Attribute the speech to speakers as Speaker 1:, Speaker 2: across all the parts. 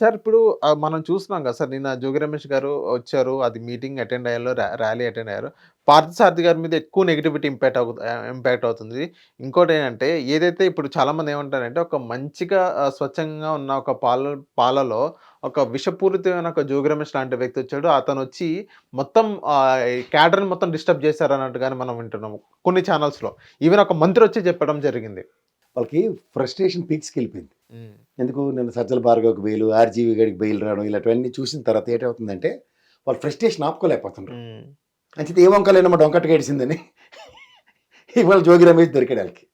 Speaker 1: Sir ఇప్పుడు మనం చూస్తున్నాం కదా సార్, నిన్న జోగి రమేష్ గారు వచ్చారు. అది మీటింగ్ అటెండ్ అయ్యారు. ర్యాలీ అటెండ్ అయ్యారు. పార్థసారథి గారి మీద ఎక్కువ నెగటివిటీ ఇంపాక్ట్ అవుతుంది. ఇంకోటేంటంటే ఏదైతే ఇప్పుడు చాలామంది ఏమంటారంటే ఒక మంచిగా స్వచ్ఛంగా ఉన్న ఒక పాలలో ఒక విషపూరితమైన ఒక జోగి రమేష్ లాంటి వ్యక్తి వచ్చాడు. అతనొచ్చి మొత్తం క్యాడర్‌ని మొత్తం డిస్టర్బ్ చేశారన్నట్టుగానే మనం వింటున్నాము కొన్ని ఛానల్స్‌లో. ఈవెన్ ఒక మంత్రి వచ్చి చెప్పడం జరిగింది.
Speaker 2: వాళ్ళకి ఫ్రస్ట్రేషన్ పీక్స్కి వెళ్ళిపోయింది.
Speaker 1: హ్మ్.
Speaker 2: ఎందుకు నిన్న సజ్జల భార్గవ్కి బెయిల్, ఆర్జీవీ గడికి బెయిల్ రావడం ఇలాంటివన్నీ చూసిన తర్వాత ఏంటవుతుందంటే వాళ్ళు ఫ్రస్ట్రేషన్ ఆపుకోలేకపోతున్నారు.
Speaker 1: హ్మ్.
Speaker 2: అంచేత ఏ వంకలేనమ్మా డొంకట్టు గడిచిందని ఇవాళ జోగి రమేష్ దొరికాడు వాళ్ళకి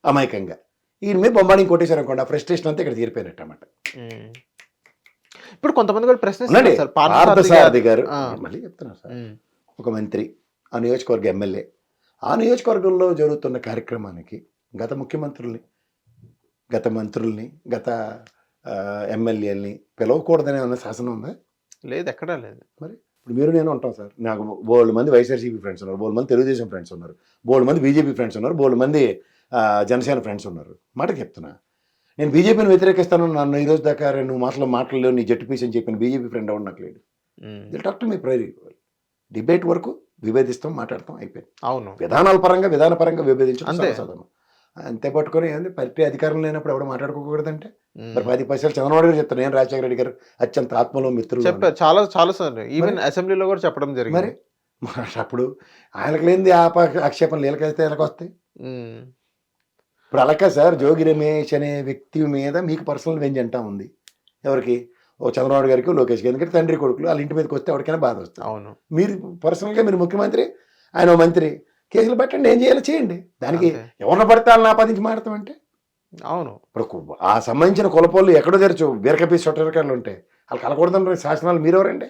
Speaker 2: అమాయకంగా. ఈయన మీద బొమ్మాడిని కొట్టేశారు అనుకోండి, ఆ ఫ్రస్ట్రేషన్ అంతా ఇక్కడ తీరిపోయినట్టు అన్నమాట.
Speaker 1: హ్మ్. ఇప్పుడు కొంతమంది కూడా ప్రశ్నిస్తున్నారు సార్,
Speaker 2: పార్థసారథి గారు
Speaker 1: ఆ!
Speaker 2: మళ్ళీ చెప్తున్నారు సార్,
Speaker 1: హ్మ్.
Speaker 2: ఒక మంత్రి, ఆ నియోజకవర్గ ఎమ్మెల్యే, ఆ నియోజకవర్గంలో జరుగుతున్న కార్యక్రమానికి గత ముఖ్యమంత్రుల్ని, గత మంత్రుల్ని, గత ఎమ్మెల్యేలని పిలవకూడదనే ఉన్న శాసనం ఉందా?
Speaker 1: లేదు, ఎక్కడా లేదు.
Speaker 2: మరి ఇప్పుడు మీరు నేను ఉంటాం సార్. నాకు బోల్డ్ మంది వైఎస్ఆర్సీపీ ఫ్రెండ్స్ ఉన్నారు, బోల్డ్ మంది తెలుగుదేశం ఫ్రెండ్స్ ఉన్నారు, బోల్డ్ మంది బీజేపీ ఫ్రెండ్స్ ఉన్నారు, బోల్డ్ మంది జనసేన ఫ్రెండ్స్ ఉన్నారు. మాటకి చెప్తున్నా, నేను బీజేపీని వ్యతిరేకిస్తాను, నన్ను ఈరోజు దాకా నువ్వు మాటలేవు, నీ జట్టు పీస్ అని చెప్పిన బీజేపీ ఫ్రెండ్ ఎవరు నాకు లేడు. Talk to me prairie debate వరకు విభేదిస్తాం, మాట్లాడతాం, అయిపోయింది.
Speaker 1: అవును,
Speaker 2: విధానపరంగా విభేదించడం సర్వసాధారణం. అంతే పట్టుకొని ఏంది పార్టీ అధికారం లేనప్పుడు ఎవరు మాట్లాడుకోకూడదంటే మరి 10 పైసలు చంద్రబాబు గారు చెప్తారు, నేను రాజశేఖర రెడ్డి గారు అత్యంత ఆత్మలో మిత్రులు
Speaker 1: చెప్పారు చాలా చాలా సార్. ఈవెన్ అసెంబ్లీలో కూడా చెప్పడం
Speaker 2: మరి
Speaker 1: జరిగింది.
Speaker 2: అప్పుడు ఆయనకు లేనిది ఆక్షేపణలు వీళ్ళకైతే ఎలాగొస్తాయి?
Speaker 1: హ్మ్.
Speaker 2: ఇప్పుడు అలాగే సార్, జోగి రమేష్ అనే వ్యక్తి మీద మీకు పర్సనల్ వెంజ్ అంటా ఉంది. ఎవరికి? ఓ చంద్రబాబు గారికి, లోకేష్ గారికి. ఎందుకంటే తండ్రి కొడుకులు వాళ్ళ ఇంటి మీదకి వస్తే ఎవరికైనా బాధ వస్తుంది.
Speaker 1: అవును,
Speaker 2: మీరు పర్సనల్గా మీరు ముఖ్యమంత్రి, ఆయన ఓ మంత్రి, కేసులు పెట్టండి, ఏం చేయాలో చేయండి. దానికి
Speaker 1: అంతే.
Speaker 2: ఎవరిని పడితే వాళ్ళని ఆపాదించి మాడతామంటే
Speaker 1: అవును.
Speaker 2: ఇప్పుడు ఆ సంబంధించిన కులపోళ్ళు ఎక్కడో తెరచు బీరకపీ సొట్టరికాయలు ఉంటాయి, వాళ్ళు కలకూడదని శాసనాలు మీరెవరండి?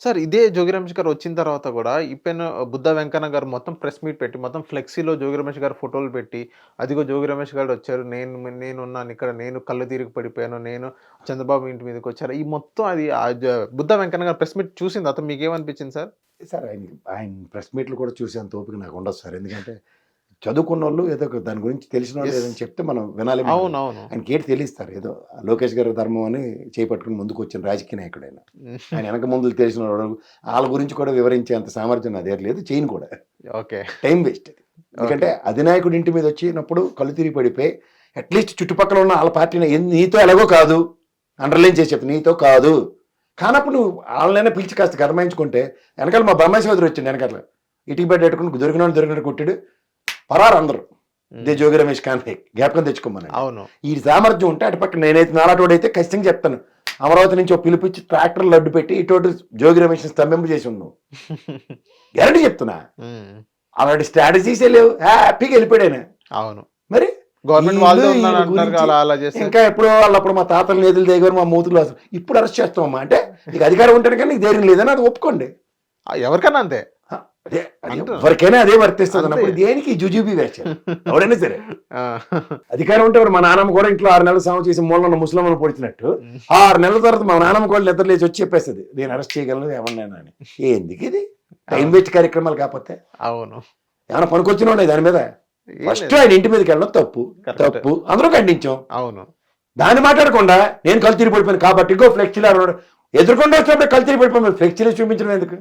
Speaker 1: సార్, ఇదే జోగి రమేష్ గారు వచ్చిన తర్వాత కూడా ఇపెన్ బుద్ధ వెంకన్న గారు మొత్తం ప్రెస్ మీట్ పెట్టి మొత్తం ఫ్లెక్సీలో జోగి రమేష్ గారు ఫోటోలు పెట్టి, అదిగో జోగి రమేష్ గారు వచ్చారు, నేనున్నాను ఇక్కడ, నేను కళ్ళు తిరిగి పడిపోయాను, నేను చంద్రబాబు ఇంటి మీదకి వచ్చారు, ఈ మొత్తం అది బుద్ధ వెంకన్న గారు ప్రెస్ మీట్ చూసిన తర్వాత మీకు ఏమనిపించింది సార్?
Speaker 2: సార్ ఆయన ప్రెస్ మీట్లు కూడా చూసేంత ఓపిక నాకు ఉండదు సార్. ఎందుకంటే చదువుకున్న వాళ్ళు ఏదో దాని గురించి తెలిసిన వాళ్ళు ఏదని చెప్తే మనం వినాలి.
Speaker 1: అవునవును.
Speaker 2: ఆయనకి ఏంటి తెలిస్తారు, ఏదో లోకేష్ గారి ధర్మం అని చేపట్టుకుని ముందుకు వచ్చిన రాజకీయ నాయకుడైనా. ఆయన వెనక ముందు తెలిసిన వాళ్ళు వాళ్ళ గురించి కూడా వివరించేంత సామర్థ్యం నా దగ్గర లేదు, చేయను కూడా.
Speaker 1: ఓకే,
Speaker 2: టైం వేస్ట్ అది. ఎందుకంటే అధినాయకుడి ఇంటి మీద వచ్చినప్పుడు కళ్ళు తిరిగి పడిపోయి అట్లీస్ట్ చుట్టుపక్కల ఉన్న వాళ్ళ పార్టీని నీతో ఎలాగో కాదు అండర్లైన్ చేసి చెప్పి, నీతో కాదు కానప్పుడు నువ్వు వాళ్ళనైనా పిలిచి కాస్త గర్మాయించుకుంటే, వెనకాల మా బ్రహ్మ సోదరు వచ్చింది, వెనకాల ఇటుకి పెట్టుకుని దొరికినట్టు కొట్టాడు, పరారు అందరూ. ఇదే జోగి రమేష్ కాన్ఫిక్ జ్ఞాపకం తెచ్చుకోమని.
Speaker 1: అవును,
Speaker 2: ఈ సామర్థ్యం ఉంటే అటు పక్క నేనైతే నాలాటోడైతే ఖచ్చితంగా చెప్తాను, అమరావతి నుంచి ఒక పిలిపించి ట్రాక్టర్ లడ్డు పెట్టి ఇటు జోగి రమేష్ స్తంభింపు చేసి ఉన్నావు, గ్యారంటీ చెప్తున్నా. అలాంటి స్ట్రాటజీసే లేవు, హ్యాపీగా వెళ్ళిపోయాడు.
Speaker 1: అవును,
Speaker 2: మరి
Speaker 1: గవర్నమెంట్ వాళ్ళు అంటున్నారు కదా, అలా చేస్తే
Speaker 2: ఇంకా ఎప్పుడో వాళ్ళప్పుడు మా తాతలు నేతలు దగ్గర మా మూతులు ఇప్పుడు అరెస్ట్ చేస్తామమ్మా అంటే నీకు అధికారం ఉంటే కానీ నీకు ధైర్యం లేదని అది ఒప్పుకోండి.
Speaker 1: ఎవరికైనా అంతే,
Speaker 2: అదే ఎవరికైనా అదే వర్తిస్తుంది అన్నప్పుడు దేనికి జుజుబీ వేస్తారు ఎవరైనా సరే. అధికారం ఉంటే మా నాన్నమ్మ కూడా ఇంట్లో 6 నెలలు సాగు చేసి మూలన్న ముస్లింలను పొడిచినట్టు 6 నెలల తర్వాత మా నాన్నమ్మ కూడా నిద్ర లేచి వచ్చి చెప్పేస్తుంది, నేను అరెస్ట్ చేయగలను ఏమన్నా అని. ఎందుకు ఇది టైం వేస్ట్ కార్యక్రమాలు? కాకపోతే
Speaker 1: అవును,
Speaker 2: ఏమైనా పనికొచ్చినా ఉన్నాయి దాని మీద. ఫస్ట్ ఆయన ఇంటి మీదకి వెళ్ళడం తప్పు అందరూ ఖండించాం.
Speaker 1: అవును,
Speaker 2: దాన్ని మాట్లాడకుండా నేను కళ్ళు తిరిగి పడిపోయాను కాబట్టి ఇంకో ఫ్లెక్సీలు ఎదుర్కొంటే వచ్చినప్పుడు కళ్ళు తిరిగి పడిపోయాను, ఫ్లెక్సీలు చూపించడం ఎందుకు?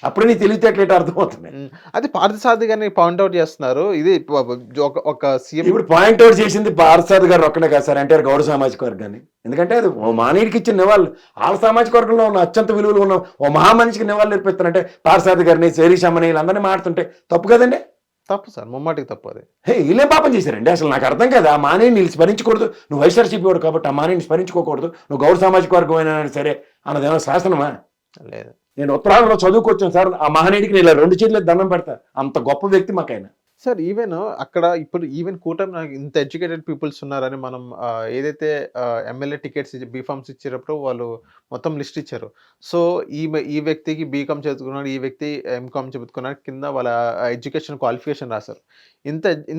Speaker 2: అప్పుడు నీ తెలివితేటలేట అర్థమవుతుంది.
Speaker 1: అది పార్థసారథి గారిని పాయింట్అవుట్ చేస్తున్నారు. ఇది ఒక సీఎం
Speaker 2: ఇప్పుడు పాయింట్అవుట్ చేసింది పార్థసారథి గారు ఒక్కడే కాదు సార్, అంటే గౌరవ సామాజిక వర్గాన్ని. ఎందుకంటే అది ఓ మానవుడికి ఇచ్చిన నివాళులు, వాళ్ళ సామాజిక వర్గంలో ఉన్న అత్యంత విలువలు ఉన్న ఓ మహామనిషికి నివాళులు నేర్పిస్తారంటే పార్థసారథి గారిని, శరీషమ్మని వీళ్ళందరినీ మాడుతుంటే తప్పు కదండి.
Speaker 1: తప్పు సార్, ముమ్మాటికి తప్పు. అది
Speaker 2: వీళ్ళేం పాపం చేశారండి అసలు? నాకు అర్థం కదా. ఆ మానేని స్మరించకూడదు, నువ్వు వైఎస్ఆర్సీపీ వాడు కాబట్టి ఆ మానేని స్మరించుకోకూడదు, నువ్వు గౌరవ సామాజిక వర్గం అయినా సరే అన్నది ఏమైనా శాసనమా?
Speaker 1: లేదు.
Speaker 2: నేను ఉత్తరాంధ్రలో చదువుకొచ్చాను సార్, ఆ మహనీయుడికి నేను ఇలా 2 చేతులకు దండం పెడతా, అంత గొప్ప వ్యక్తి మాకైనా.
Speaker 1: సార్, ఈవెన్ అక్కడ ఇప్పుడు ఈవెన్ కూటమి నాకు ఇంత ఎడ్యుకేటెడ్ పీపుల్స్ ఉన్నారని మనం ఏదైతే ఎమ్మెల్యే టికెట్స్ బీఫామ్స్ ఇచ్చేటప్పుడు వాళ్ళు మొత్తం లిస్ట్ ఇచ్చారు. సో ఈ వ్యక్తికి బీకామ్ చదువుకున్నాడు, ఈ వ్యక్తి ఎంకామ్ చదువుకున్నాడు, కింద వాళ్ళ ఎడ్యుకేషన్ క్వాలిఫికేషన్ రాశారు.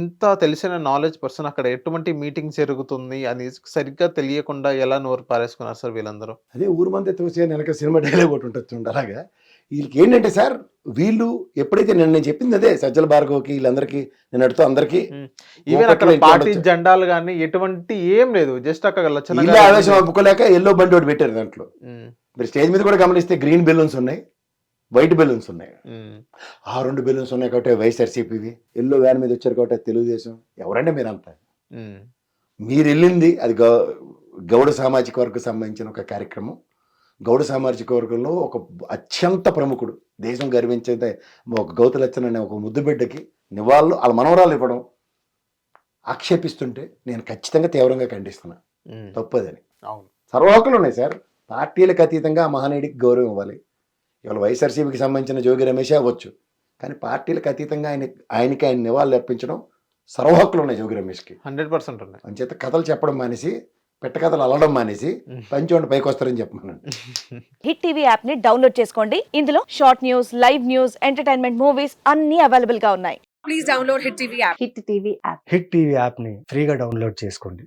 Speaker 1: ఇంత తెలిసిన నాలెడ్జ్ పర్సన్ అక్కడ ఎటువంటి మీటింగ్ జరుగుతుంది అని సరిగ్గా తెలియకుండా ఎలా నోరు పారేసుకున్నారు సార్ వీళ్ళందరూ?
Speaker 2: అదే ఊరు మంది తోసే వెనక సినిమా డైలాగ్ ఒకటి ఉంటుంది చూడండి, అలాగా వీళ్ళకి ఏంటంటే సార్, వీళ్ళు ఎప్పుడైతే నేను చెప్పింది అదే, సజ్జల భార్గవ్కి వీళ్ళందరికీ నేను అడుగుతూ అందరికీ
Speaker 1: ఈవెన్ అక్కడ పార్టీ జెండాలు కానీ ఎటువంటి ఏం లేదు, జస్ట్ అక్కడ
Speaker 2: వీళ్ళే ఆవేశం ఒప్పుకోలేక ఎల్లో బండి ఒకటి పెట్టారు దాంట్లో. మీరు స్టేజ్ మీద కూడా గమనిస్తే గ్రీన్ బెలూన్స్ ఉన్నాయి, వైట్ బెలూన్స్ ఉన్నాయి. ఆ 2 బెలూన్స్ ఉన్నాయి కాబట్టి వైఎస్ఆర్సీపీవి, ఎల్లో వ్యాన్ మీద వచ్చారు కాబట్టి తెలుగుదేశం. ఎవరంటే మీరంతా, మీరు వెళ్ళింది అది గౌడ సామాజిక వర్గం సంబంధించిన ఒక కార్యక్రమం. గౌడ సామాజిక వర్గంలో ఒక అత్యంత ప్రముఖుడు, దేశం గర్వించేది ఒక గౌతలచ్చన్ అనే ఒక ముద్దుబిడ్డకి నివాళులు వాళ్ళ మనవరాలు ఇవ్వడం ఆక్షేపిస్తుంటే నేను ఖచ్చితంగా తీవ్రంగా ఖండిస్తున్నా. తప్పదని. సర్వ హక్కులు ఉన్నాయి సార్, పార్టీలకు అతీతంగా ఆ మహనీయుడికి గౌరవం ఇవ్వాలి. ఇవాళ వైఎస్ఆర్సీపీకి సంబంధించిన జోగి రమేషే అవ్వచ్చు, కానీ పార్టీలకు అతీతంగా ఆయనకి ఆయన నివాళులు అర్పించడం సర్వ హక్కులు ఉన్నాయి జోగి రమేష్కి.
Speaker 1: 100% ఉన్నాయి.
Speaker 2: అంచేత కథలు చెప్పడం మానేసి, పెట్టకథలు అల్లడం మానేసి పంచోండి పైకి వస్తారని చెప్పమన్నాను.
Speaker 3: హిట్ టీవీ యాప్ ని డౌన్లోడ్ చేసుకోండి. ఇందులో short news, live news, entertainment movies అన్ని అవైలబుల్ గా ఉన్నాయి.
Speaker 4: Please download Hit TV app.
Speaker 3: Hit TV app.
Speaker 5: Hit TV యాప్ని ఫ్రీగా డౌన్లోడ్ చేసుకోండి.